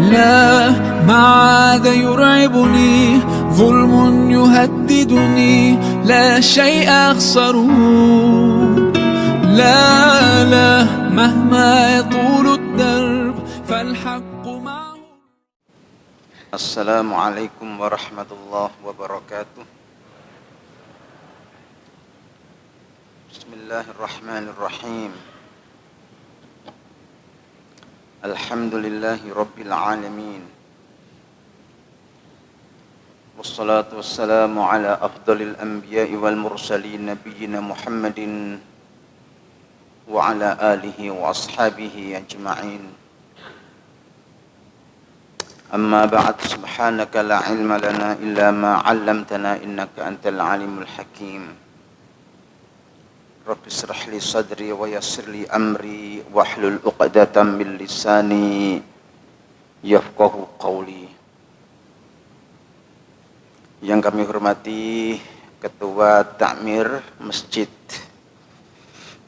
لا ما عاد يرعبني ظلم يهددني لا شيء أخسره لا لا مهما يطول الدرب فالحق معه. السلام عليكم ورحمة الله وبركاته. بسم الله الرحمن الرحيم. الحمد لله رب العالمين، والصلاة والسلام على أفضل الأنبياء والمرسلين نبينا محمد وعلى آله وأصحابه أجمعين. أما بعد، سبحانك لا علم لنا إلا ما علمتنا إنك أنت العليم الحكيم. رب اشرح لي صدري ويسر لي أمري واحلل عقدة من لساني yafqahu qawli. Yang kami hormati Ketua Takmir Masjid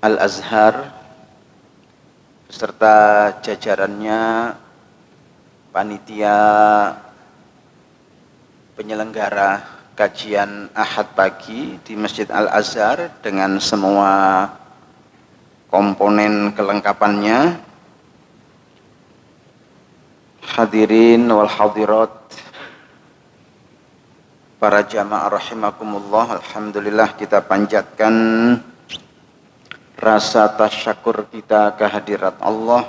Al-Azhar beserta jajarannya, panitia penyelenggara kajian Ahad pagi di Masjid Al-Azhar dengan semua komponen kelengkapannya, hadirin wal hadirat, para jamaah rahimakumullah. Alhamdulillah, kita panjatkan rasa tasyakur kita kehadirat Allah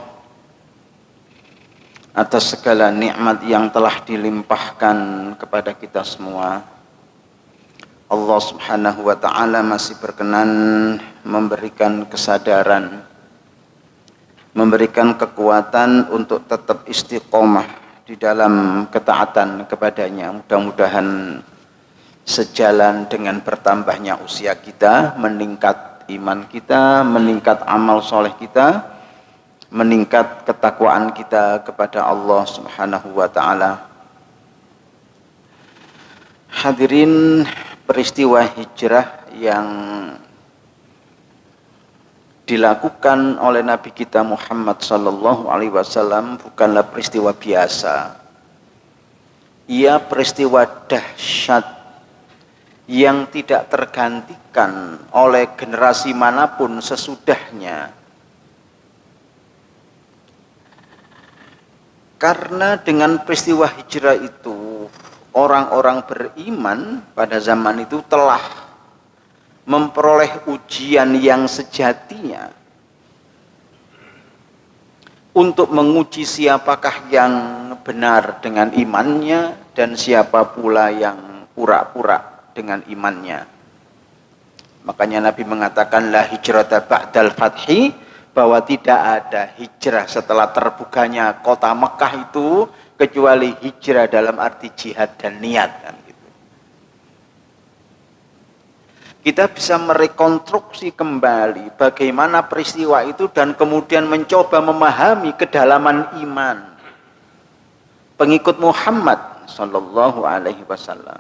atas segala nikmat yang telah dilimpahkan kepada kita semua. Allah subhanahu wa ta'ala masih berkenan memberikan kesadaran, memberikan kekuatan untuk tetap istiqomah di dalam ketaatan kepadanya. Mudah-mudahan sejalan dengan bertambahnya usia kita, meningkat iman kita, meningkat amal soleh kita, meningkat ketakwaan kita kepada Allah subhanahu wa ta'ala. Hadirin, peristiwa hijrah yang dilakukan oleh Nabi kita Muhammad sallallahu alaihi wasallam bukanlah peristiwa biasa. Ia peristiwa dahsyat yang tidak tergantikan oleh generasi manapun sesudahnya. Karena dengan peristiwa hijrah itu, orang-orang beriman pada zaman itu telah memperoleh ujian yang sejatinya untuk menguji siapakah yang benar dengan imannya dan siapa pula yang pura-pura dengan imannya. Makanya Nabi mengatakan la hijrata ba'dal fathi, bahwa tidak ada hijrah setelah terbukanya kota Mekah itu kecuali hijrah dalam arti jihad dan niat, kan gitu. Kita bisa merekonstruksi kembali bagaimana peristiwa itu dan kemudian mencoba memahami kedalaman iman pengikut Muhammad sallallahu alaihi wasallam.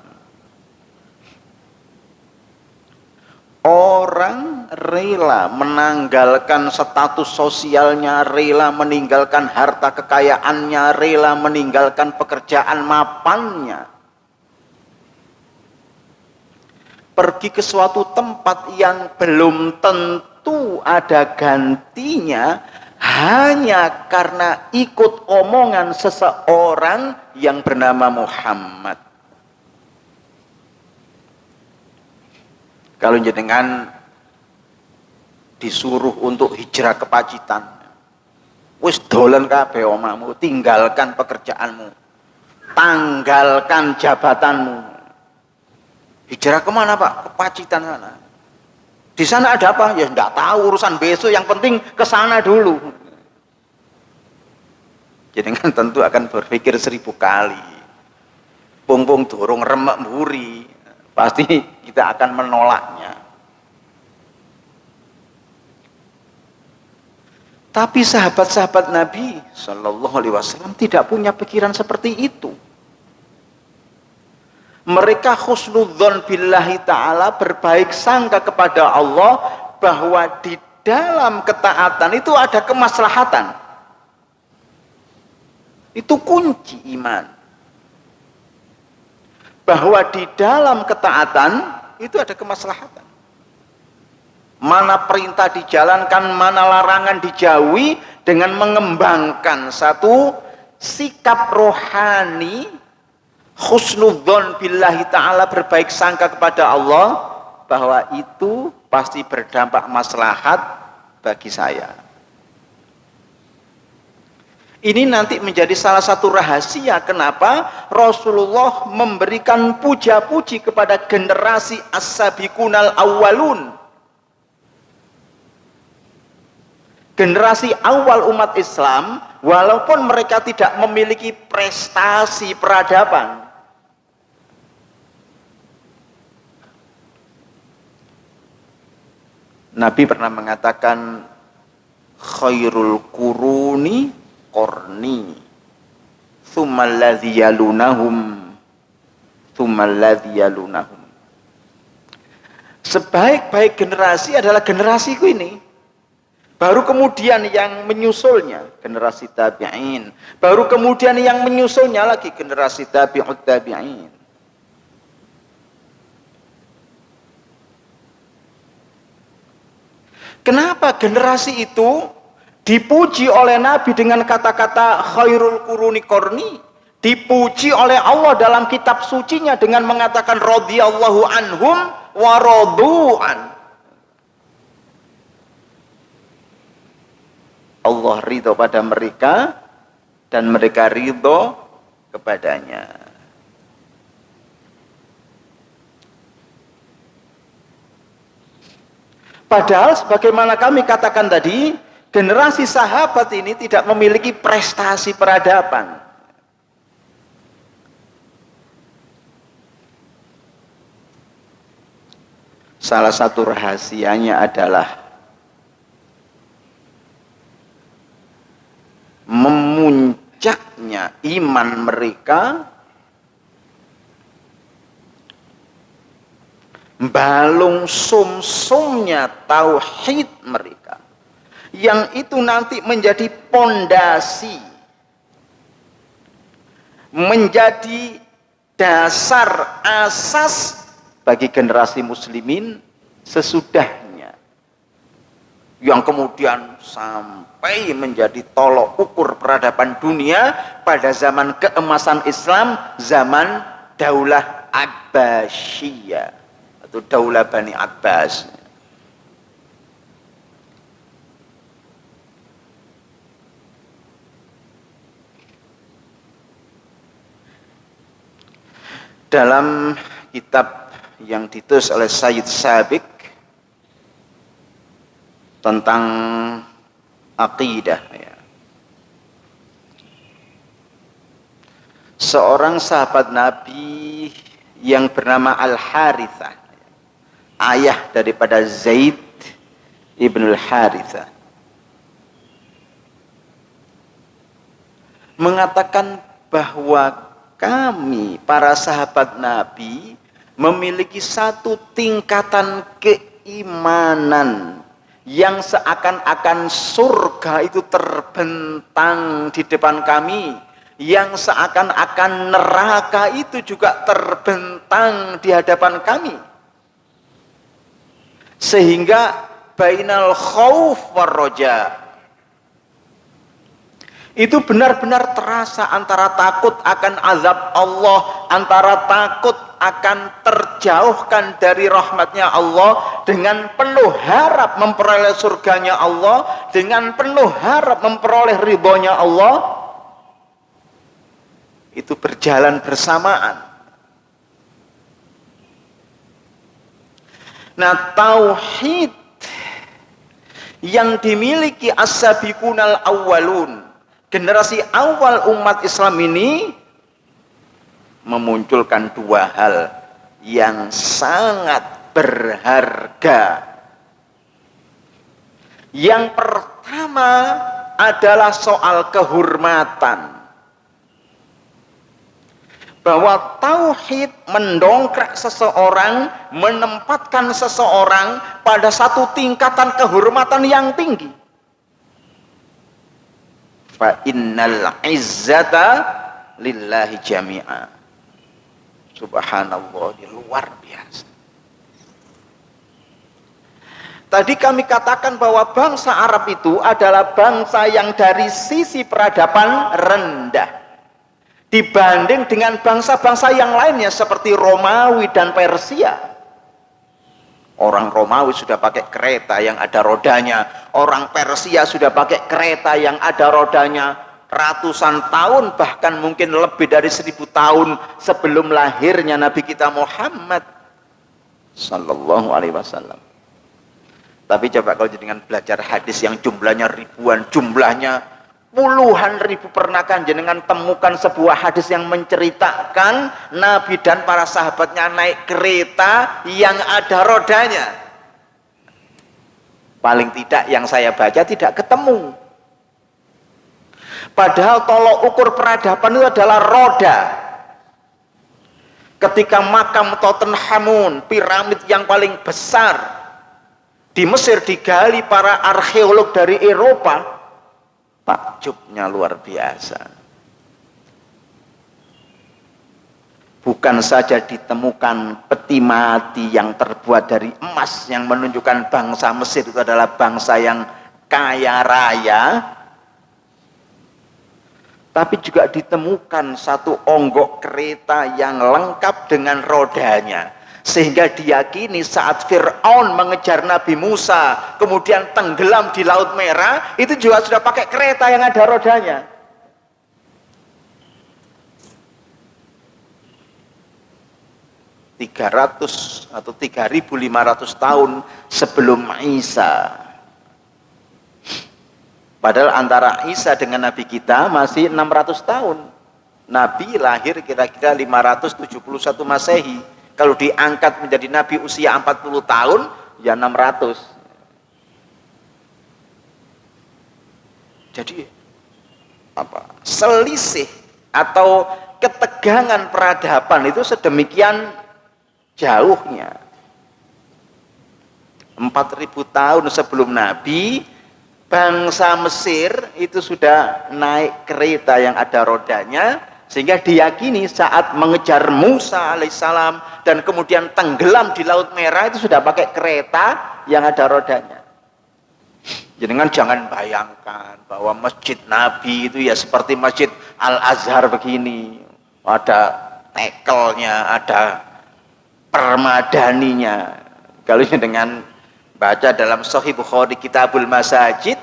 Orang rela menanggalkan status sosialnya, rela meninggalkan harta kekayaannya, rela meninggalkan pekerjaan mapannya, pergi ke suatu tempat yang belum tentu ada gantinya hanya karena ikut omongan seseorang yang bernama Muhammad. Kalau jenengan disuruh untuk hijrah ke Pacitan, wis dolen kabeh omahmu, tinggalkan pekerjaanmu, tanggalkan jabatanmu. Hijrah kemana Pak? Ke Pacitan sana. Di sana ada apa? Ya enggak tahu, urusan besok, yang penting ke sana dulu. Jenengan tentu akan berpikir 1000 kali. Pung-pung dorong remek mburi, pasti kita akan menolaknya. Tapi sahabat-sahabat Nabi Sallallahu Alaihi Wasallam tidak punya pikiran seperti itu. Mereka husnudzon billahi ta'ala, berbaik sangka kepada Allah bahwa di dalam ketaatan itu ada kemaslahatan. Itu kunci iman. Bahwa di dalam ketaatan itu ada kemaslahatan. Mana perintah dijalankan, mana larangan dijauhi, dengan mengembangkan satu sikap rohani, husnudzon billahi ta'ala, berbaik sangka kepada Allah, bahwa itu pasti berdampak maslahat bagi saya. Ini nanti menjadi salah satu rahasia kenapa Rasulullah memberikan puja-puji kepada generasi as-sabiqunal awwalun. Generasi awal umat Islam, walaupun mereka tidak memiliki prestasi peradaban, Nabi pernah mengatakan khairul quruni qarni tsummal ladzi yalunahum tsummal ladzi yalunahum. Sebaik-baik generasi adalah generasiku ini. Baru kemudian yang menyusulnya generasi tabi'in, baru kemudian yang menyusulnya lagi generasi tabi'ut tabi'in. Kenapa generasi itu dipuji oleh Nabi dengan kata-kata khairul quruni qarni, dipuji oleh Allah dalam kitab sucinya dengan mengatakan radhiyallahu anhum wa radu'an. Allah ridho pada mereka dan mereka ridho kepadanya. Padahal sebagaimana kami katakan tadi, generasi sahabat ini tidak memiliki prestasi peradaban. Salah satu rahasianya adalah memuncaknya iman mereka, balung sumsumnya tauhid mereka, yang itu nanti menjadi pondasi, menjadi dasar asas bagi generasi muslimin sesudahnya, yang kemudian sampai menjadi tolok ukur peradaban dunia pada zaman keemasan Islam, zaman Daulah Abbasiyah atau Daulah Bani Abbas. Dalam kitab yang ditulis oleh Sayyid Sabiq tentang aqidah, ya, seorang sahabat Nabi yang bernama Al-Harithah, ayah daripada Zaid ibn Al-Harithah, mengatakan bahwa kami para sahabat Nabi memiliki satu tingkatan keimanan yang seakan-akan surga itu terbentang di depan kami, yang seakan-akan neraka itu juga terbentang di hadapan kami, sehingga bainal khauf war roja, itu benar-benar terasa antara takut akan azab Allah, antara takut akan terjauhkan dari rahmatnya Allah, dengan penuh harap memperoleh surganya Allah, dengan penuh harap memperoleh ridhonya Allah, itu berjalan bersamaan. Nah, tauhid yang dimiliki as-sabiqunal awwalun, generasi awal umat Islam ini, memunculkan dua hal yang sangat berharga. Yang pertama adalah soal kehormatan. Bahwa tauhid mendongkrak seseorang, menempatkan seseorang pada satu tingkatan kehormatan yang tinggi. Fa innal izzata lillahi jami'a. Subhanallah, ini luar biasa. Tadi kami katakan bahwa bangsa Arab itu adalah bangsa yang dari sisi peradaban rendah dibanding dengan bangsa-bangsa yang lainnya seperti Romawi dan Persia. Orang Romawi sudah pakai kereta yang ada rodanya, orang Persia sudah pakai kereta yang ada rodanya ratusan tahun, bahkan mungkin lebih dari 1000 tahun sebelum lahirnya Nabi kita Muhammad sallallahu alaihi wasallam. Tapi coba kalau jenengan belajar hadis yang jumlahnya ribuan, jumlahnya puluhan ribu, pernah kan jenengan temukan sebuah hadis yang menceritakan Nabi dan para sahabatnya naik kereta yang ada rodanya? Paling tidak yang saya baca tidak ketemu. Padahal tolok ukur peradaban itu adalah roda. Ketika makam Tutankhamun, piramid yang paling besar di Mesir digali para arkeolog dari Eropa, takjubnya luar biasa. Bukan saja ditemukan peti mati yang terbuat dari emas yang menunjukkan bangsa Mesir itu adalah bangsa yang kaya raya, tapi juga ditemukan satu onggok kereta yang lengkap dengan rodanya, sehingga diyakini saat Fir'aun mengejar Nabi Musa kemudian tenggelam di Laut Merah, itu juga sudah pakai kereta yang ada rodanya. ...300 atau 3.500 tahun sebelum Isa. Padahal antara Isa dengan Nabi kita masih 600 tahun. Nabi lahir kira-kira 571 Masehi. Kalau diangkat menjadi Nabi usia 40 tahun, ya 600. Jadi selisih atau ketegangan peradaban itu sedemikian jauhnya. 4.000 tahun sebelum Nabi, bangsa Mesir itu sudah naik kereta yang ada rodanya, sehingga diyakini saat mengejar Musa alaihissalam dan kemudian tenggelam di Laut Merah itu sudah pakai kereta yang ada rodanya. Jangan bayangkan bahwa masjid Nabi itu ya seperti masjid Al-Azhar begini, ada tekelnya, ada permadaninya. Kalau dengan baca dalam Sahih Bukhari Kitabul Masajid,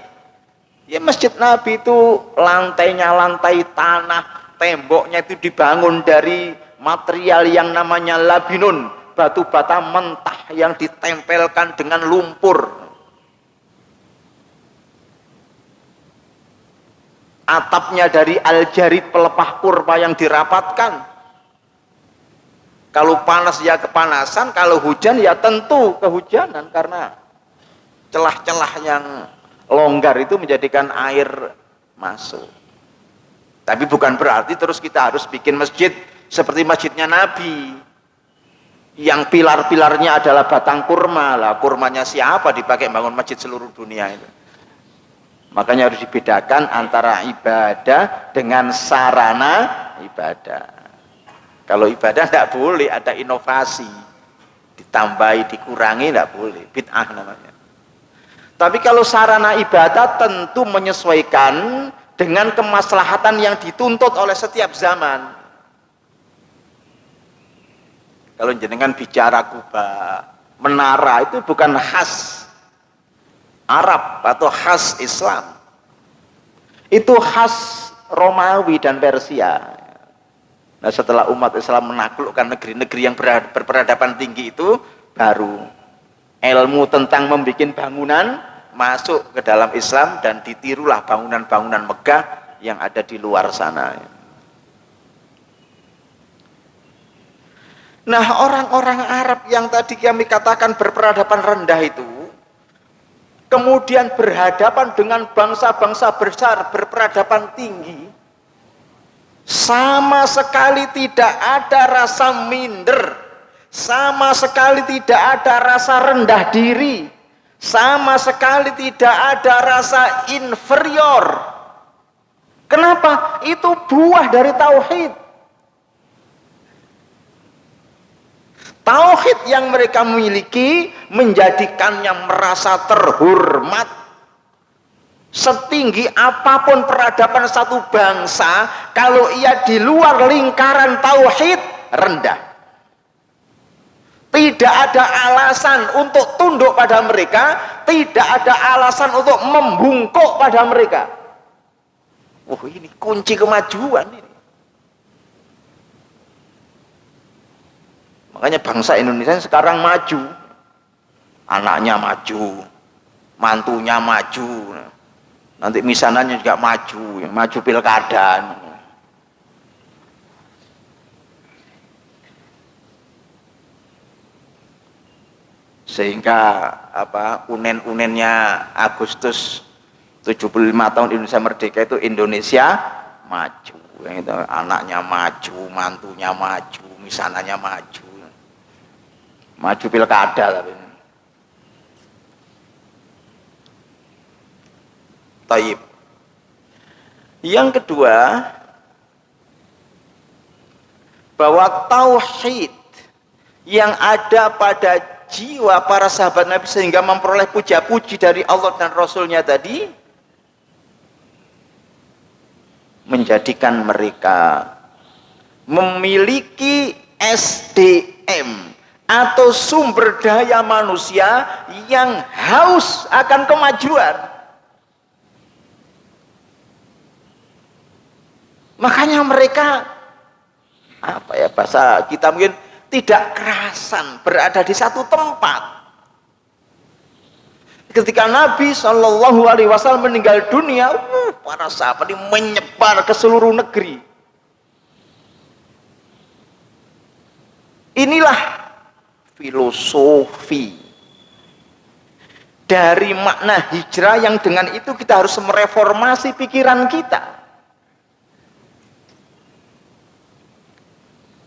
ya masjid Nabi itu lantainya lantai tanah, temboknya itu dibangun dari material yang namanya labinun, batu bata mentah yang ditempelkan dengan lumpur. Atapnya dari aljarid pelepah kurma yang dirapatkan. Kalau panas ya kepanasan, kalau hujan ya tentu kehujanan, karena celah-celah yang longgar itu menjadikan air masuk. Tapi bukan berarti terus kita harus bikin masjid seperti masjidnya Nabi yang pilar-pilarnya adalah batang kurma. Lah kurmanya siapa dipakai bangun masjid seluruh dunia itu? Makanya harus dibedakan antara ibadah dengan sarana ibadah. Kalau ibadah tidak boleh ada inovasi, ditambahi, dikurangi, tidak boleh, bid'ah namanya. Tapi kalau sarana ibadah tentu menyesuaikan dengan kemaslahatan yang dituntut oleh setiap zaman. Kalau jenengan bicara kubah, menara itu bukan khas Arab atau khas Islam, itu khas Romawi dan Persia. Nah, setelah umat Islam menaklukkan negeri-negeri yang berperadaban tinggi itu, baru ilmu tentang membuat bangunan masuk ke dalam Islam dan ditirulah bangunan-bangunan megah yang ada di luar sana. Nah, orang-orang Arab yang tadi kami katakan berperadaban rendah itu kemudian berhadapan dengan bangsa-bangsa besar berperadaban tinggi, sama sekali tidak ada rasa minder, sama sekali tidak ada rasa rendah diri, sama sekali tidak ada rasa inferior. Kenapa? Itu buah dari tauhid. Tauhid yang mereka miliki menjadikannya merasa terhormat. Setinggi apapun peradaban satu bangsa, kalau ia di luar lingkaran tauhid, rendah. Tidak ada alasan untuk tunduk pada mereka, tidak ada alasan untuk membungkuk pada mereka. Wah, ini kunci kemajuan ini. Makanya bangsa Indonesia sekarang maju. Anaknya maju, mantunya maju. Nanti misananya juga maju pilkada. Sehingga unen-unennya Agustus 75 tahun Indonesia Merdeka itu Indonesia maju. Itu anaknya maju, mantunya maju, misananya maju. Maju pilkada tapi. Taib. Yang kedua, bahwa tauhid yang ada pada jiwa para sahabat Nabi sehingga memperoleh puja-puji dari Allah dan Rasulnya tadi menjadikan mereka memiliki SDM atau sumber daya manusia yang haus akan kemajuan. Makanya mereka bahasa kita mungkin tidak kerasan berada di satu tempat. Ketika Nabi Shallallahu Alaihi Wasallam meninggal dunia, para sahabat ini menyebar ke seluruh negeri. Inilah filosofi dari makna hijrah yang dengan itu kita harus mereformasi pikiran kita.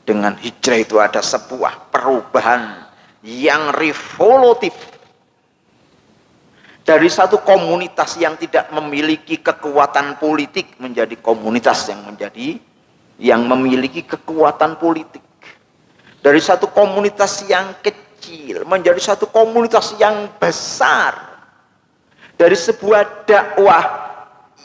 Dengan hijrah itu ada sebuah perubahan yang revolutif dari satu komunitas yang tidak memiliki kekuatan politik menjadi komunitas yang memiliki kekuatan politik, dari satu komunitas yang kecil menjadi satu komunitas yang besar, dari sebuah dakwah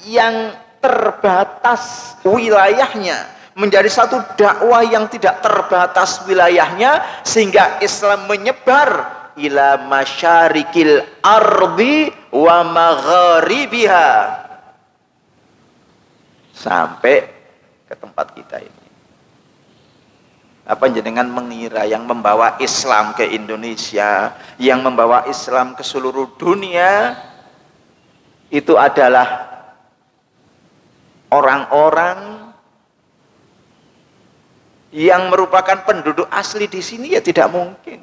yang terbatas wilayahnya menjadi satu dakwah yang tidak terbatas wilayahnya, sehingga Islam menyebar ila masyarikil ardi wa magharibiha, sampai ke tempat kita ini. Apa jenengan mengira yang membawa Islam ke Indonesia, yang membawa Islam ke seluruh dunia itu adalah orang-orang yang merupakan penduduk asli di sini? Ya tidak mungkin.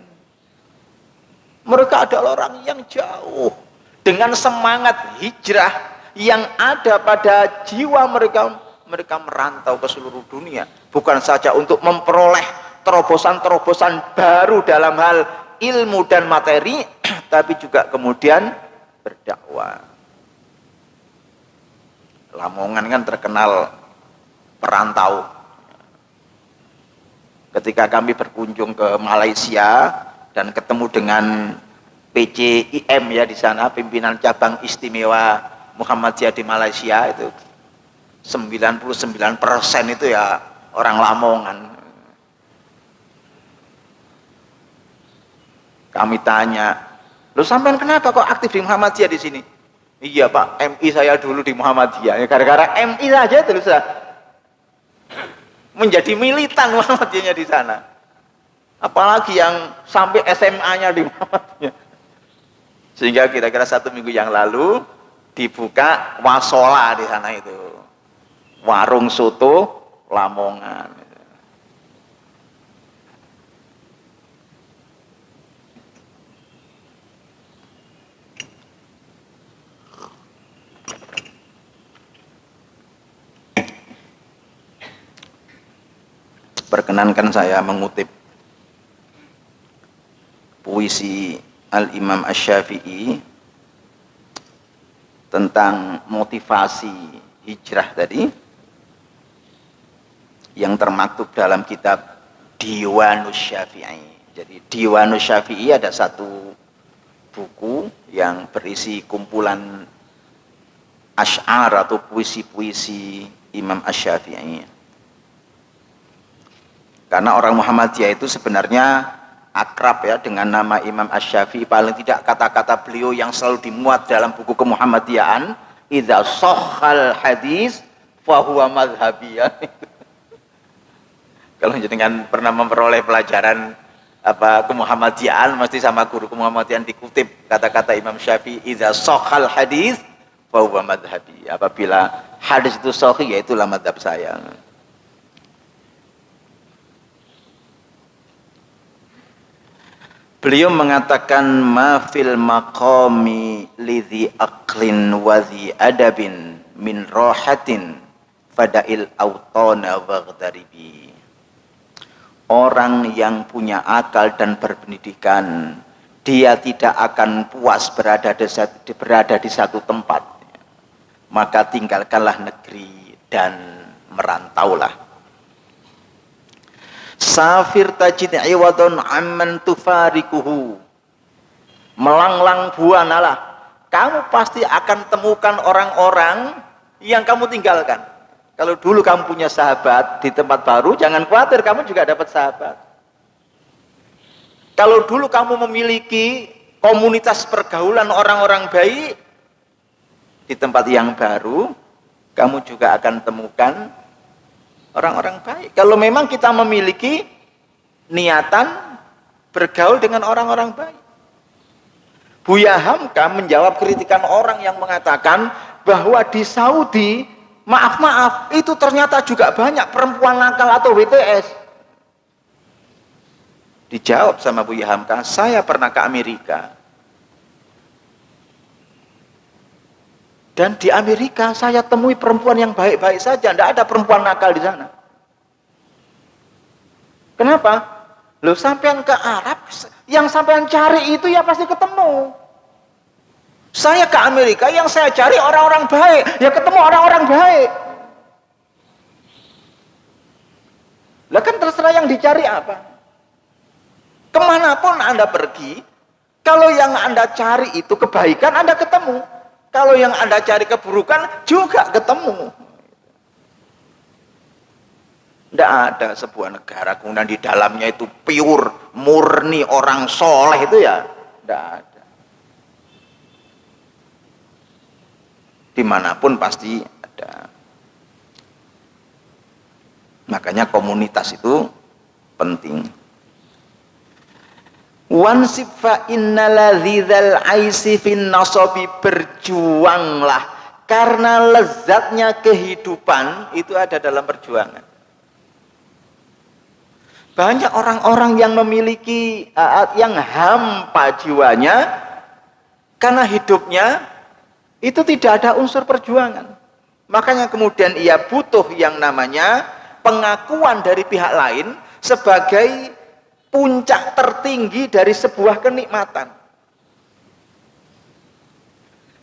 Mereka adalah orang yang jauh dengan semangat hijrah yang ada pada jiwa mereka. Mereka merantau ke seluruh dunia, bukan saja untuk memperoleh terobosan-terobosan baru dalam hal ilmu dan materi, tapi juga kemudian berdakwah. Lamongan kan terkenal perantau. Ketika kami berkunjung ke Malaysia dan ketemu dengan PCIM ya di sana, pimpinan cabang istimewa Muhammadiyah di Malaysia, itu 99% itu ya orang Lamongan. Kami tanya, "Loh sampean kenapa kok aktif di Muhammadiyah di sini?" "Iya Pak, MI saya dulu di Muhammadiyah." Ya, gara-gara MI saja terus menjadi militan Muhammadiyahnya di sana. Apalagi yang sampai SMA-nya di Muhammadiyah. Sehingga kira-kira 1 minggu yang lalu dibuka wasola di sana itu. Warung soto Lamongan. Perkenankan saya mengutip puisi Al-Imam Asy-Syafi'i tentang motivasi hijrah tadi. yang termaktub dalam kitab Diwanus Syafi'i. Jadi Diwanus Syafi'i ada satu buku yang berisi kumpulan asy'ar atau puisi-puisi Imam Asy-Syafi'i. Karena orang Muhammadiyah itu sebenarnya akrab ya dengan nama Imam Asy-Syafi'i, paling tidak kata-kata beliau yang selalu dimuat dalam buku kemuhammadiyahan, idza shahhal hadis fa huwa madhhabi. Kalau jenengan pernah memperoleh pelajaran kemuhammadiyahan, mesti sama guru kemuhammadiyahan dikutip kata-kata Imam Syafi'i, idza shahhal hadis fa huwa madhhabi. Apabila hadis itu sahih, ya itulah madhab saya. Beliau mengatakan ma fil maqami lidhi aqlin wa dhi adabin min rahatin fada'il autana waghdaribi. Orang yang punya akal dan berpendidikan, dia tidak akan puas berada di satu tempat. Maka tinggalkanlah negeri dan merantaulah. Safir tajid iwadun amman tufarikuhu. Melanglang buanalah, kamu pasti akan temukan orang-orang yang kamu tinggalkan. Kalau dulu kamu punya sahabat di tempat baru, jangan khawatir, kamu juga dapat sahabat. Kalau dulu kamu memiliki komunitas pergaulan orang-orang baik, di tempat yang baru kamu juga akan temukan orang-orang baik. Kalau memang kita memiliki niatan bergaul dengan orang-orang baik. Buya Hamka menjawab kritikan orang yang mengatakan bahwa di Saudi, maaf-maaf, itu ternyata juga banyak perempuan nakal atau WTS. Dijawab sama Buya Hamka, saya pernah ke Amerika. Dan di Amerika saya temui perempuan yang baik-baik saja, tidak ada perempuan nakal di sana. Kenapa? Loh, sampean ke Arab, yang sampean cari itu ya pasti ketemu. Saya ke Amerika, yang saya cari orang-orang baik, ya ketemu orang-orang baik. Lah kan terserah yang dicari apa. Kemanapun Anda pergi, kalau yang Anda cari itu kebaikan, Anda ketemu. Kalau yang Anda cari keburukan, juga ketemu. Tidak ada sebuah negara kemudian di dalamnya itu pure, murni orang soleh itu ya. Tidak ada. Dimanapun pasti ada. Makanya komunitas itu penting. Wansib fa innaladzal aisi fin nasabi, berjuanglah karena lezatnya kehidupan itu ada dalam perjuangan. Banyak orang-orang yang memiliki yang hampa jiwanya karena hidupnya itu tidak ada unsur perjuangan. Makanya kemudian ia butuh yang namanya pengakuan dari pihak lain sebagai puncak tertinggi dari sebuah kenikmatan.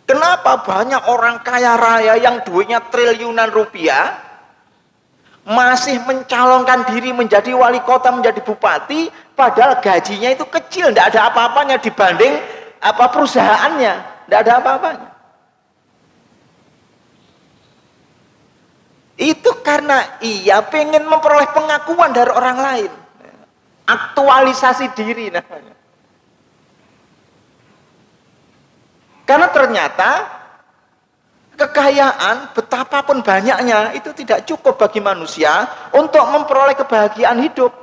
Kenapa banyak orang kaya raya yang duitnya triliunan rupiah masih mencalonkan diri menjadi wali kota, menjadi bupati, padahal gajinya itu kecil, tidak ada apa-apanya dibanding perusahaannya, tidak ada apa-apanya. Itu karena ia pengen memperoleh pengakuan dari orang lain. Aktualisasi diri namanya. Karena ternyata kekayaan betapapun banyaknya itu tidak cukup bagi manusia untuk memperoleh kebahagiaan hidup.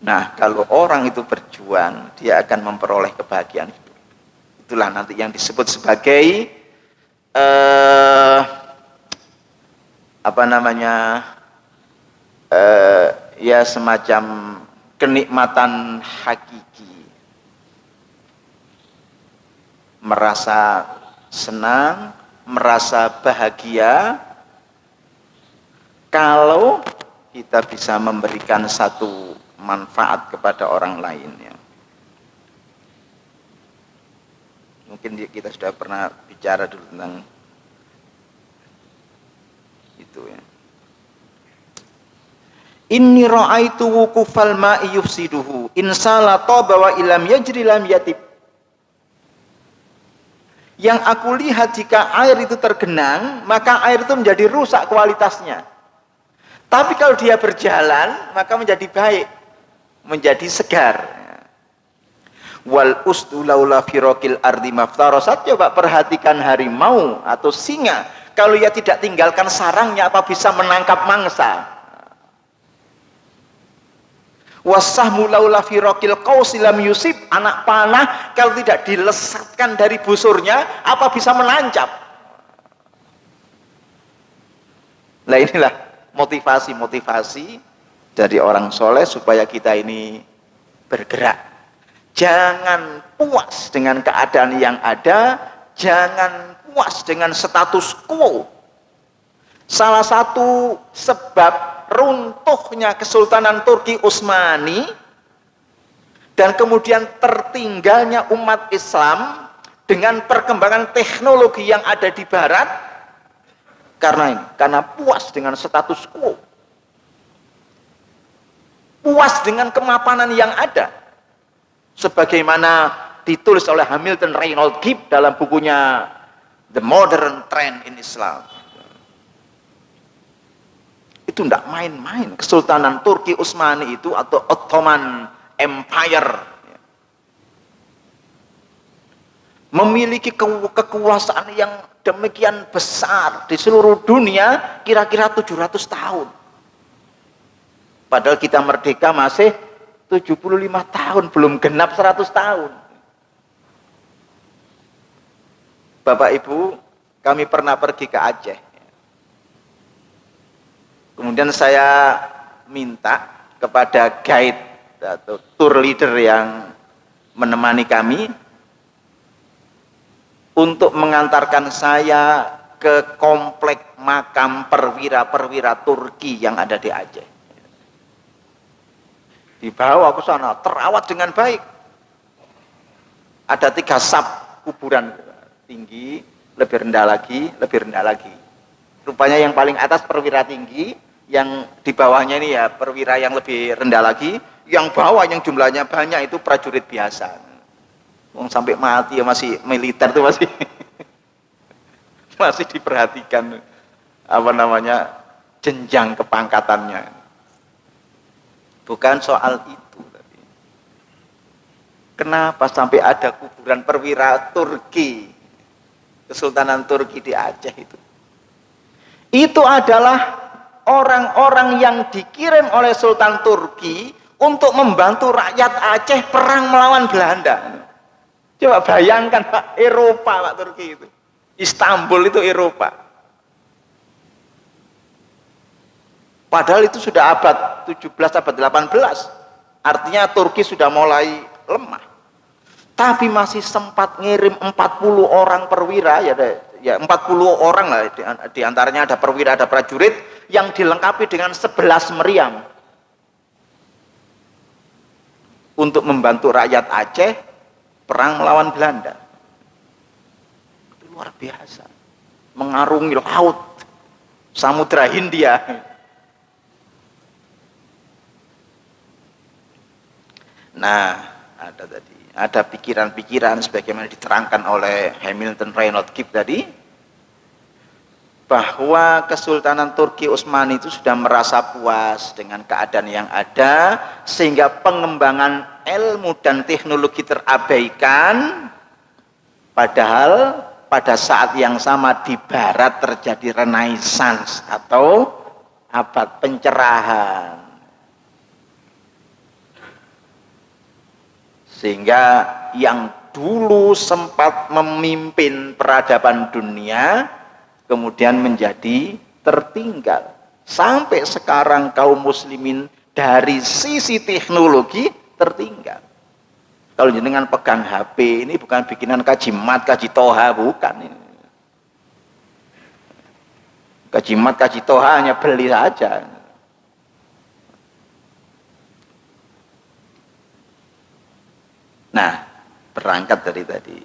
Nah, kalau orang itu berjuang, dia akan memperoleh kebahagiaan hidup. Itulah nanti yang disebut sebagai ya semacam kenikmatan hakiki, merasa senang, merasa bahagia kalau kita bisa memberikan satu manfaat kepada orang lain ya. Mungkin kita sudah pernah bicara dulu tentang Itu ya. Inni ra'aitu wuqufal ma'i yufsiduhu insala taba wa ilam yajri lam yatib. Yang aku lihat jika air itu tergenang, maka air itu menjadi rusak kualitasnya. Tapi kalau dia berjalan, maka menjadi baik, menjadi segar. Wal usdu laula firaqil ardi maftarasat. Coba perhatikan harimau atau singa, kalau ia tidak tinggalkan sarangnya, apa bisa menangkap mangsa? Wasahmu laula firaqil qausi lam yusib. Anak panah kalau tidak dilesatkan dari busurnya, apa bisa menancap? Nah, inilah motivasi-motivasi dari orang soleh supaya kita ini bergerak. Jangan puas dengan keadaan yang ada, jangan puas dengan status quo. Salah satu sebab runtuhnya Kesultanan Turki Utsmani dan kemudian tertinggalnya umat Islam dengan perkembangan teknologi yang ada di barat karena puas dengan status quo, puas dengan kemapanan yang ada, sebagaimana ditulis oleh Hamilton Reinhold Gibb dalam bukunya The Modern Trend in Islam. Itu tidak main-main. Kesultanan Turki Utsmani itu atau Ottoman Empire memiliki kekuasaan yang demikian besar di seluruh dunia, kira-kira 700 tahun. Padahal kita merdeka masih 75 tahun, belum genap 100 tahun. Bapak Ibu, kami pernah pergi ke Aceh. Kemudian saya minta kepada guide atau tour leader yang menemani kami untuk mengantarkan saya ke komplek makam perwira-perwira Turki yang ada di Aceh. Dibawa ke sana, terawat dengan baik. Ada 3 sub kuburan, tinggi, lebih rendah lagi, lebih rendah lagi. Rupanya yang paling atas perwira tinggi, yang di bawahnya ini ya perwira yang lebih rendah lagi, yang bawah yang jumlahnya banyak itu prajurit biasa. Sampai mati ya masih militer tuh masih masih diperhatikan jenjang kepangkatannya. Bukan soal itu tadi. Kenapa sampai ada kuburan perwira Turki, Kesultanan Turki di Aceh itu? Itu adalah orang-orang yang dikirim oleh Sultan Turki untuk membantu rakyat Aceh perang melawan Belanda. Coba bayangkan Pak, Eropa Pak Turki itu. Istanbul itu Eropa. Padahal itu sudah abad 17, abad 18. Artinya Turki sudah mulai lemah. Tapi masih sempat ngirim 40 orang perwira, ya 40 orang lah, di antaranya ada perwira, ada prajurit, yang dilengkapi dengan 11 meriam untuk membantu rakyat Aceh perang melawan Belanda. Itu luar biasa, mengarungi laut, Samudra Hindia. Nah, ada pikiran-pikiran sebagaimana diterangkan oleh Hamilton Reinhold Gibb tadi, bahwa Kesultanan Turki Utsmani itu sudah merasa puas dengan keadaan yang ada, sehingga pengembangan ilmu dan teknologi terabaikan, padahal pada saat yang sama di barat terjadi Renaissance atau abad pencerahan. Sehingga yang dulu sempat memimpin peradaban dunia kemudian menjadi tertinggal. Sampai sekarang kaum muslimin dari sisi teknologi tertinggal. Kalau jenengan pegang HP ini bukan bikinan Kaji Mat, Kaji Toha, bukan ini. Kaji Mat, Kaji Toha hanya beli saja. Nah, berangkat dari tadi.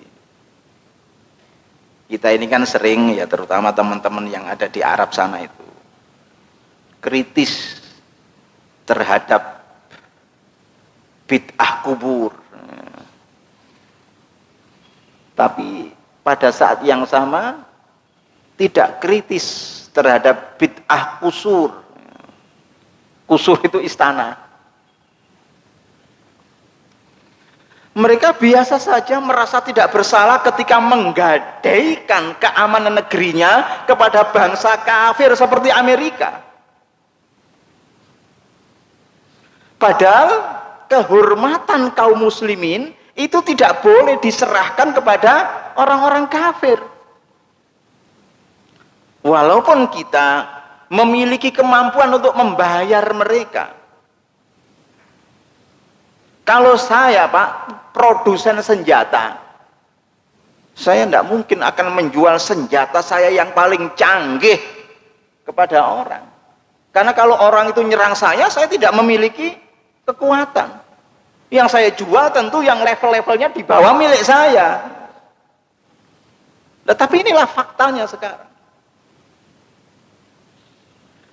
Kita ini kan sering ya, terutama teman-teman yang ada di Arab sana itu, kritis terhadap bid'ah kubur. Tapi pada saat yang sama tidak kritis terhadap bid'ah kusur. Kusur itu istana. Mereka biasa saja merasa tidak bersalah ketika menggadaikan keamanan negerinya kepada bangsa kafir seperti Amerika. Padahal kehormatan kaum muslimin itu tidak boleh diserahkan kepada orang-orang kafir. Walaupun kita memiliki kemampuan untuk membayar mereka. Kalau saya, Pak, produsen senjata, saya tidak mungkin akan menjual senjata saya yang paling canggih kepada orang. Karena kalau orang itu nyerang saya tidak memiliki kekuatan. Yang saya jual tentu yang level-levelnya di bawah milik saya. Tapi inilah faktanya sekarang.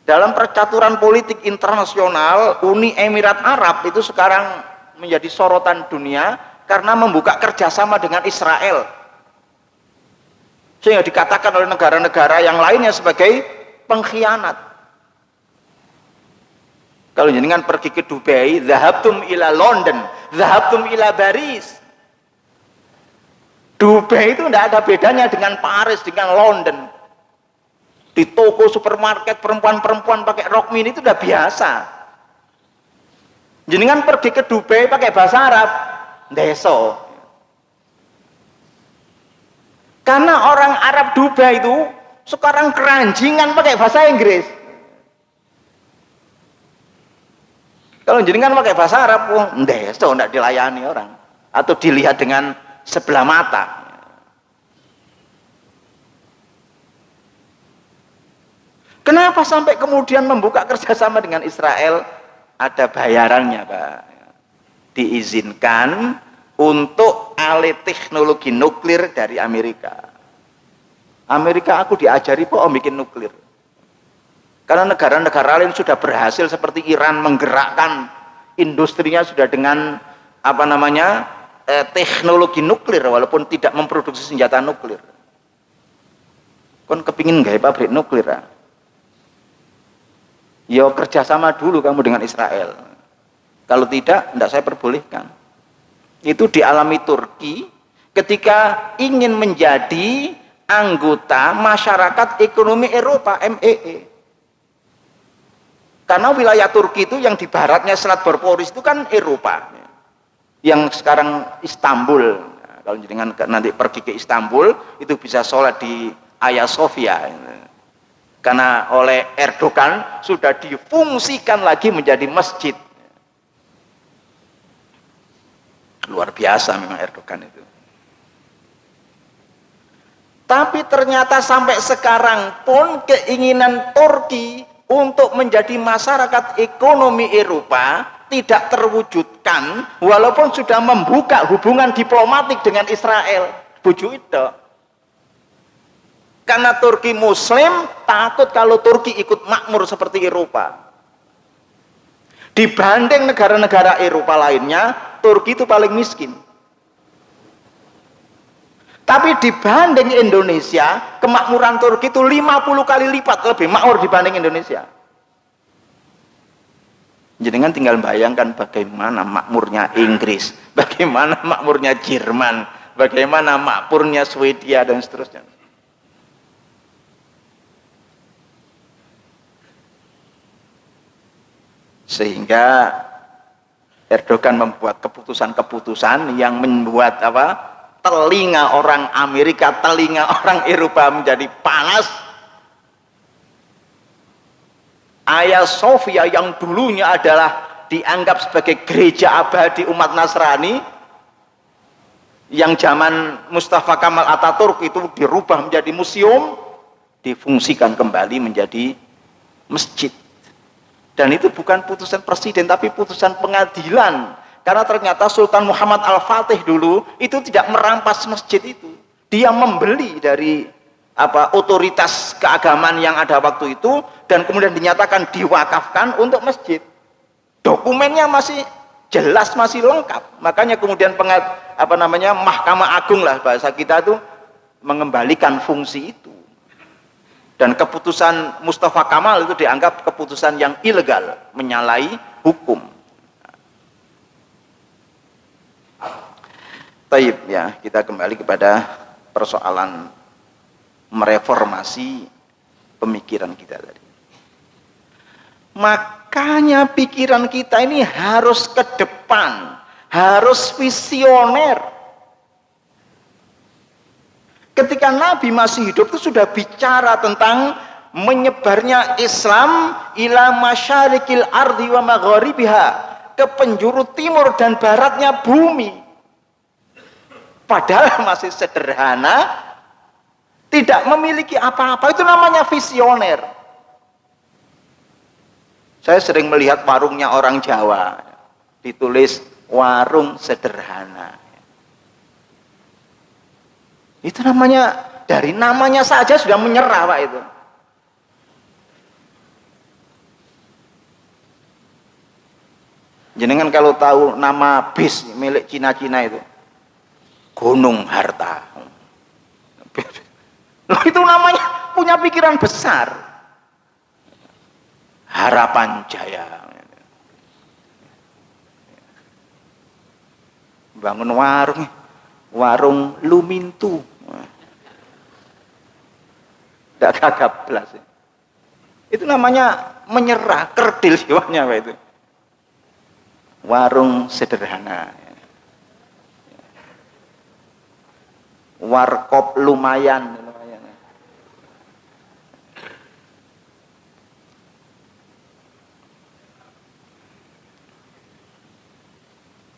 Dalam percaturan politik internasional, Uni Emirat Arab itu sekarang menjadi sorotan dunia karena membuka kerjasama dengan Israel, sehingga dikatakan oleh negara-negara yang lainnya sebagai pengkhianat. Kalau jenengan pergi ke Dubai, zahabtum ila London, zahabtum ila Paris. Dubai itu tidak ada bedanya dengan Paris, dengan London. Di toko supermarket perempuan-perempuan pakai rok mini itu sudah biasa. Jenengan pergi ke Dubai pakai bahasa Arab, deso. Karena orang Arab Dubai itu sekarang keranjingan pakai bahasa Inggris. Kalau jenengan pakai bahasa Arab, deso, tidak dilayani orang atau dilihat dengan sebelah mata. Kenapa sampai kemudian membuka kerjasama dengan Israel? Ada bayarannya, Pak. Diizinkan untuk alih teknologi nuklir dari Amerika. Amerika aku diajari kok bikin nuklir. Karena negara-negara lain sudah berhasil seperti Iran menggerakkan industrinya sudah dengan teknologi nuklir walaupun tidak memproduksi senjata nuklir. Kon kepingin gaya pabrik nuklir, ah? Ya kerjasama dulu kamu dengan Israel. Kalau tidak saya perbolehkan. Itu dialami Turki ketika ingin menjadi anggota Masyarakat Ekonomi Eropa, MEE. Karena wilayah Turki itu yang di baratnya Selat Bosporus itu kan Eropa. Yang sekarang Istanbul. Nah, kalau jangan nanti pergi ke Istanbul, itu bisa sholat di Hagia Sophia. Karena oleh Erdogan sudah difungsikan lagi menjadi masjid. Luar biasa memang Erdogan itu. Tapi ternyata sampai sekarang pun keinginan Turki untuk menjadi masyarakat ekonomi Eropa tidak terwujudkan walaupun sudah membuka hubungan diplomatik dengan Israel. Bujuk itu. Karena Turki Muslim, takut kalau Turki ikut makmur seperti Eropa. Dibanding negara-negara Eropa lainnya, Turki itu paling miskin. Tapi dibanding Indonesia, kemakmuran Turki itu 50 kali lipat lebih makmur dibanding Indonesia. Jadi kan tinggal bayangkan bagaimana makmurnya Inggris, bagaimana makmurnya Jerman, bagaimana makmurnya Swedia dan seterusnya. Sehingga Erdogan membuat keputusan-keputusan yang membuat telinga orang Amerika, telinga orang Eropa menjadi panas. Hagia Sophia yang dulunya adalah dianggap sebagai gereja abadi umat Nasrani, yang zaman Mustafa Kemal Atatürk itu dirubah menjadi museum, difungsikan kembali menjadi masjid. Dan itu bukan putusan presiden tapi putusan pengadilan, karena ternyata Sultan Muhammad Al-Fatih dulu itu tidak merampas masjid itu, dia membeli dari otoritas keagamaan yang ada waktu itu, dan kemudian dinyatakan diwakafkan untuk masjid. Dokumennya masih jelas, masih lengkap. Makanya kemudian Mahkamah Agung lah bahasa kita itu mengembalikan fungsi itu. Dan keputusan Mustafa Kamal itu dianggap keputusan yang ilegal, menyalahi hukum. Taib ya, kita kembali kepada persoalan mereformasi pemikiran kita tadi. Makanya pikiran kita ini harus ke depan, harus visioner. Ketika Nabi masih hidup itu sudah bicara tentang menyebarnya Islam ila masyarikil ardi wa magharibiha, ke penjuru timur dan baratnya bumi. Padahal masih sederhana, tidak memiliki apa-apa. Itu namanya visioner. Saya sering melihat warungnya orang Jawa, ditulis warung sederhana. Itu namanya, dari namanya saja sudah menyerah Pak itu. Jenengan kalau tahu nama bis milik Cina-Cina itu, Gunung Harta. Loh, itu namanya punya pikiran besar. Harapan Jaya. Bangun warung Lumintu. Tidak gagap belas. Itu namanya menyerah, kerdil jiwanya Pak itu. Warung sederhana. Warkop lumayan.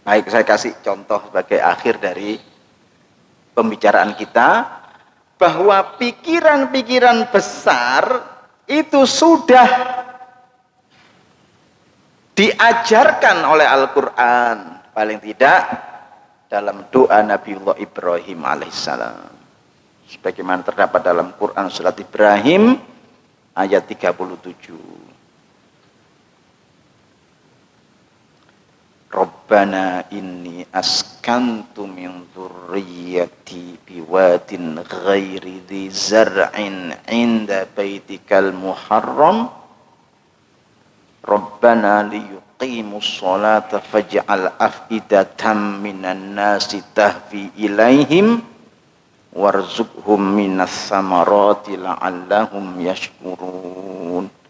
Baik, saya kasih contoh sebagai akhir dari pembicaraan kita, bahwa pikiran-pikiran besar itu sudah diajarkan oleh Al-Quran, paling tidak dalam doa Nabiullah Ibrahim alaihissalam, sebagaimana terdapat dalam Quran surat Ibrahim ayat 37. Rabbana inni askantu min dzurriyyati biwadin ghairi dzi zar'in 'inda baitikal muharram Rabbana liyuqimus sholata faj'al af'idatan minan nasi tahwi ilaihim warzuqhum minas samarati la'allahum yashkurun.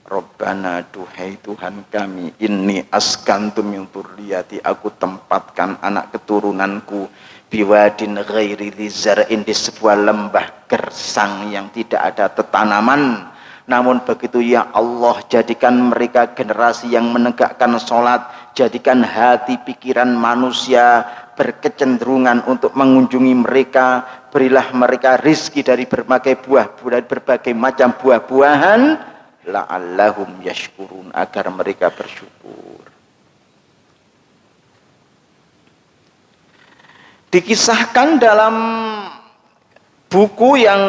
Rabbana, duhai Tuhan kami, inni askantu min dzurriyyati, aku tempatkan anak keturunanku biwadin ghairi dzi zar'in, di sebuah lembah gersang yang tidak ada tetanaman. Namun begitu ya Allah, jadikan mereka generasi yang menegakkan sholat, jadikan hati pikiran manusia berkecenderungan untuk mengunjungi mereka, berilah mereka rizki dari berbagai berbagai macam buah-buahan, la'allahum yashkurun, agar mereka bersyukur. Dikisahkan dalam buku yang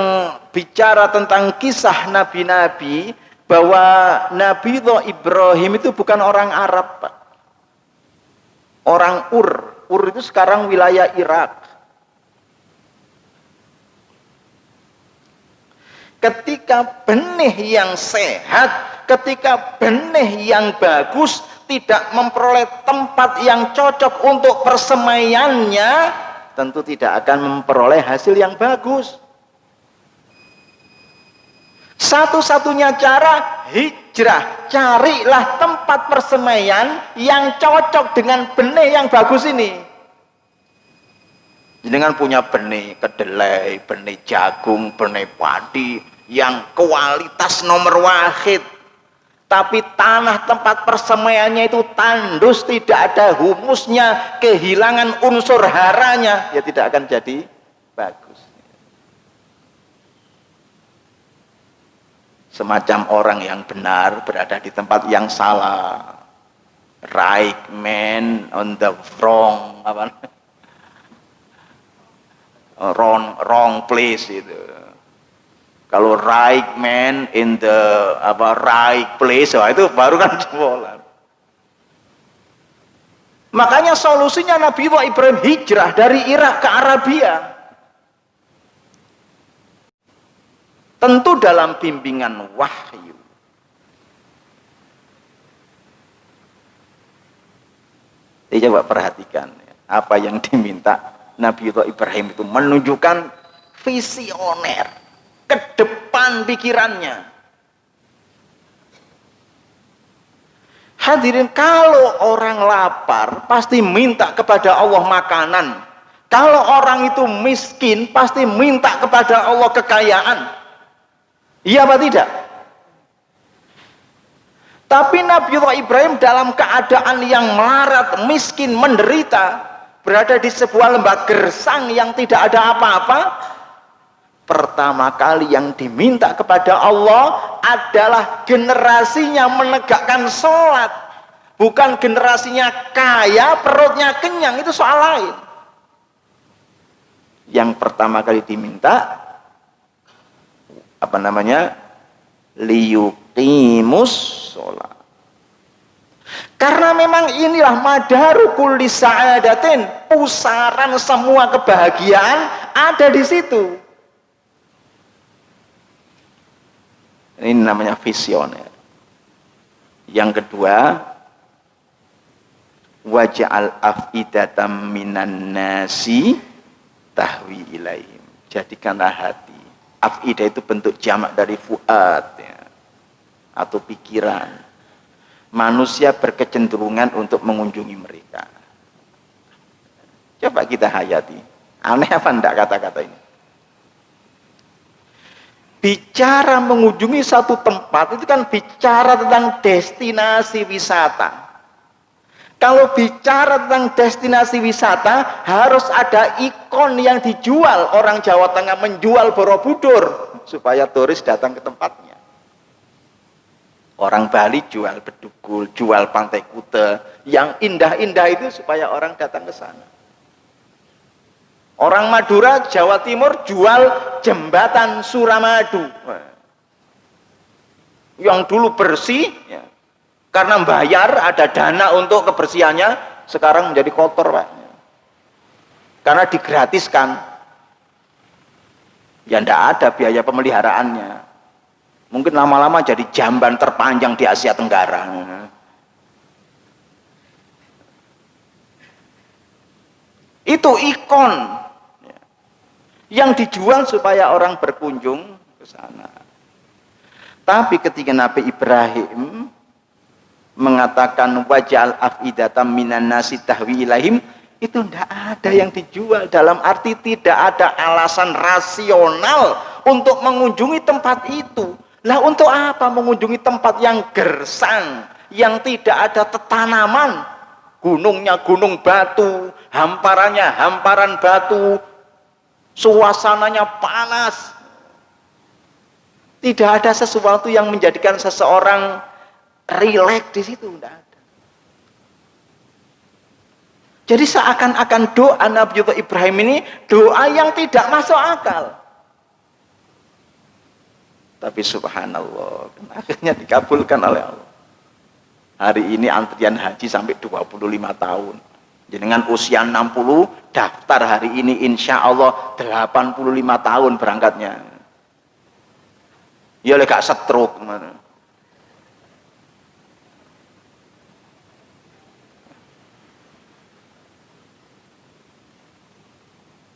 bicara tentang kisah nabi-nabi bahwa Nabi Ibrahim itu bukan orang Arab, Pak. Orang Ur. Ur itu sekarang wilayah Irak. Ketika benih yang sehat, ketika benih yang bagus tidak memperoleh tempat yang cocok untuk persemaiannya, tentu tidak akan memperoleh hasil yang bagus. Satu-satunya cara hijrah, carilah tempat persemaian yang cocok dengan benih yang bagus ini. Dengan punya benih kedelai, benih jagung, benih padi yang kualitas nomor wahid, tapi tanah tempat persemaiannya itu tandus, tidak ada humusnya, kehilangan unsur haranya, ya tidak akan jadi bagus. Semacam orang yang benar berada di tempat yang salah, right man on the wrong wrong place itu. Kalau right man in the right place, itu baru kan jebolan. Makanya solusinya Nabi Ibrahim hijrah dari Irak ke Arabia. Tentu dalam bimbingan wahyu. Coba perhatikan apa yang diminta Nabi Ibrahim itu, menunjukkan visioner ke depan pikirannya. Hadirin, kalau orang lapar pasti minta kepada Allah makanan. Kalau orang itu miskin pasti minta kepada Allah kekayaan. Iya apa tidak? Tapi Nabi Ibrahim dalam keadaan yang melarat, miskin, menderita, berada di sebuah lembah gersang yang tidak ada apa-apa. Pertama kali yang diminta kepada Allah adalah generasinya menegakkan sholat. Bukan generasinya kaya, perutnya kenyang, itu soal lain. Yang pertama kali diminta, liyuqimus sholat. Karena memang inilah madaru kulli sa'adatin, pusaran semua kebahagiaan ada di situ. Ini namanya visioner. Yang kedua, waja'al af'idatam minan nasi tahwi ilaihim. Jadikanlah hati. Af'idah itu bentuk jamak dari fuad ya, atau pikiran. Manusia berkecenderungan untuk mengunjungi mereka. Coba kita hayati. Aneh apa enggak kata-kata ini? Bicara mengunjungi satu tempat itu kan bicara tentang destinasi wisata. Kalau bicara tentang destinasi wisata harus ada ikon yang dijual. Orang Jawa Tengah menjual Borobudur supaya turis datang ke tempatnya. Orang Bali jual Bedugul, jual Pantai Kuta, yang indah-indah itu supaya orang datang ke sana. Orang Madura, Jawa Timur jual jembatan Suramadu yang dulu bersih ya, karena bayar, ada dana untuk kebersihannya, sekarang menjadi kotor Pak, karena digratiskan ya, tidak ada biaya pemeliharaannya. Mungkin lama-lama jadi jamban terpanjang di Asia Tenggara. Itu ikon yang dijual supaya orang berkunjung ke sana. Tapi ketika Nabi Ibrahim mengatakan waj'al af'idatam minan nasi tahwi ilaihim, itu tidak ada yang dijual, dalam arti tidak ada alasan rasional untuk mengunjungi tempat itu. Lah untuk apa mengunjungi tempat yang gersang, yang tidak ada tanaman, gunungnya gunung batu, hamparannya hamparan batu, suasananya panas, tidak ada sesuatu yang menjadikan seseorang rileks di situ, tidak ada. Jadi seakan-akan doa Nabi Ibrahim ini doa yang tidak masuk akal. Tapi subhanallah, akhirnya dikabulkan oleh Allah. Hari ini antrian haji sampai 25 tahun. Dengan usia 60, daftar hari ini insya Allah 85 tahun berangkatnya. Ya gak stroke.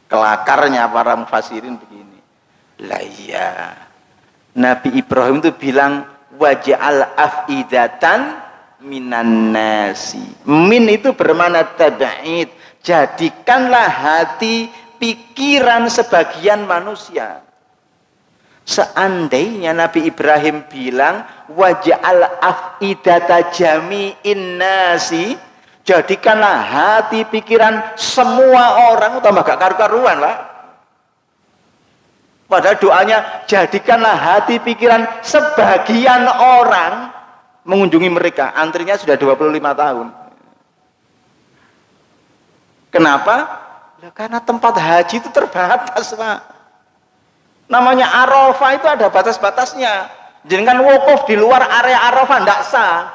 Kelakarnya para mufassirin begini. Lah iya, Nabi Ibrahim itu bilang waj'al af'idatan minan nasi. Min itu bermakna tab'id. Jadikanlah hati, pikiran sebagian manusia. Seandainya Nabi Ibrahim bilang waj'al af'idata jami'in nasi, jadikanlah hati, pikiran semua orang, tambah gak karu-karuan Pak. Padahal doanya jadikanlah hati, pikiran sebagian orang mengunjungi mereka. Antrinya sudah 25 tahun. Kenapa? Lah, karena tempat haji itu terbatas, Pak. Namanya Arafah itu ada batas-batasnya. Jangan wukuf di luar area Arafah tidak sah.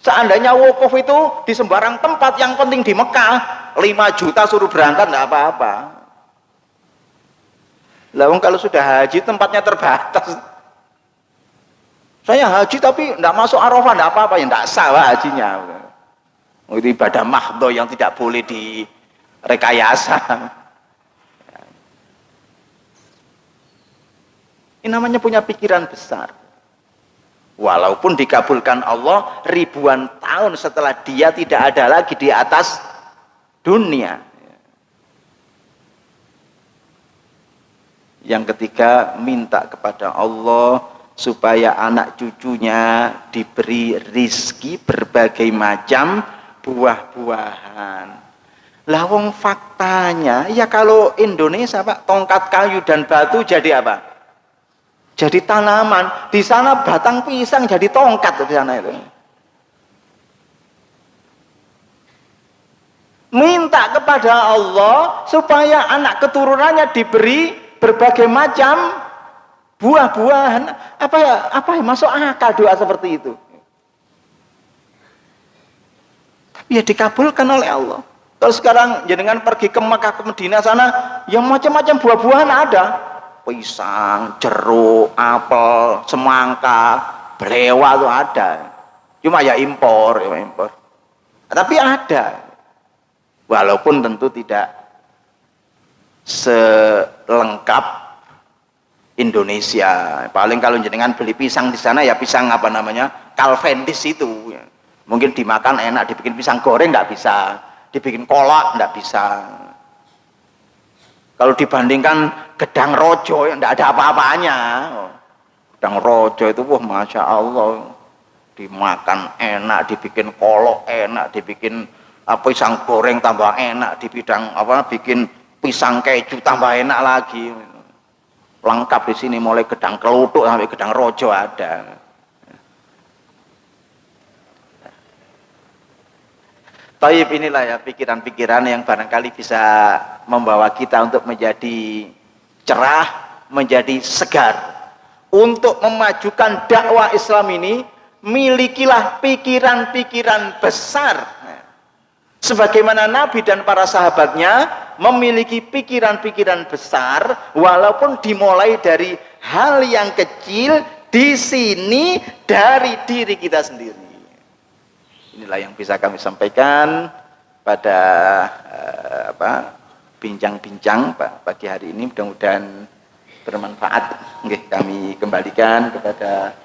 Seandainya wukuf itu di sembarang tempat, yang penting di Mekah, 5 juta suruh berangkat tidak apa-apa. Lawang kalau sudah haji tempatnya terbatas. Saya haji tapi tidak masuk Arafah tidak apa-apa, ya tidak sah hajinya. Itu ibadah mahdhah yang tidak boleh direkayasa. Ini namanya punya pikiran besar. Walaupun dikabulkan Allah ribuan tahun setelah dia tidak ada lagi di atas dunia. Yang ketiga, minta kepada Allah supaya anak cucunya diberi rizki berbagai macam buah-buahan. Lah wong faktanya, ya kalau Indonesia Pak, tongkat kayu dan batu jadi apa? Jadi tanaman. Di sana batang pisang jadi tongkat di sana itu. Minta kepada Allah supaya anak keturunannya diberi berbagai macam buah-buahan. Apa ya masuk akal doa seperti itu? Tapi ya dikabulkan oleh Allah. Kalau sekarang jenengan pergi ke Makkah, ke Madinah sana, yang macam-macam buah-buahan ada. Pisang, jeruk, apel, semangka, belewa itu ada. Cuma ya impor. Tapi ada. Walaupun tentu tidak selengkap Indonesia. Paling kalau jenengan beli pisang di sana ya pisang apa namanya? Cavendish itu. Mungkin dimakan enak, dibikin pisang goreng nggak bisa, dibikin kolak nggak bisa. Kalau dibandingkan gedang rojo, ya tidak ada apa-apanya. Gedang rojo itu, wah masya Allah, dimakan enak, dibikin kolok enak, dibikin pisang goreng tambah enak, bikin pisang keju tambah enak lagi. Lengkap di sini, mulai gedang kelutuk sampai gedang rojo ada. Taib, inilah ya pikiran-pikiran yang barangkali bisa membawa kita untuk menjadi cerah, menjadi segar. Untuk memajukan dakwah Islam ini, milikilah pikiran-pikiran besar. Sebagaimana Nabi dan para sahabatnya memiliki pikiran-pikiran besar, walaupun dimulai dari hal yang kecil, di sini dari diri kita sendiri. Inilah yang bisa kami sampaikan pada bincang-bincang pagi hari ini, mudah-mudahan bermanfaat. Kami kembalikan kepada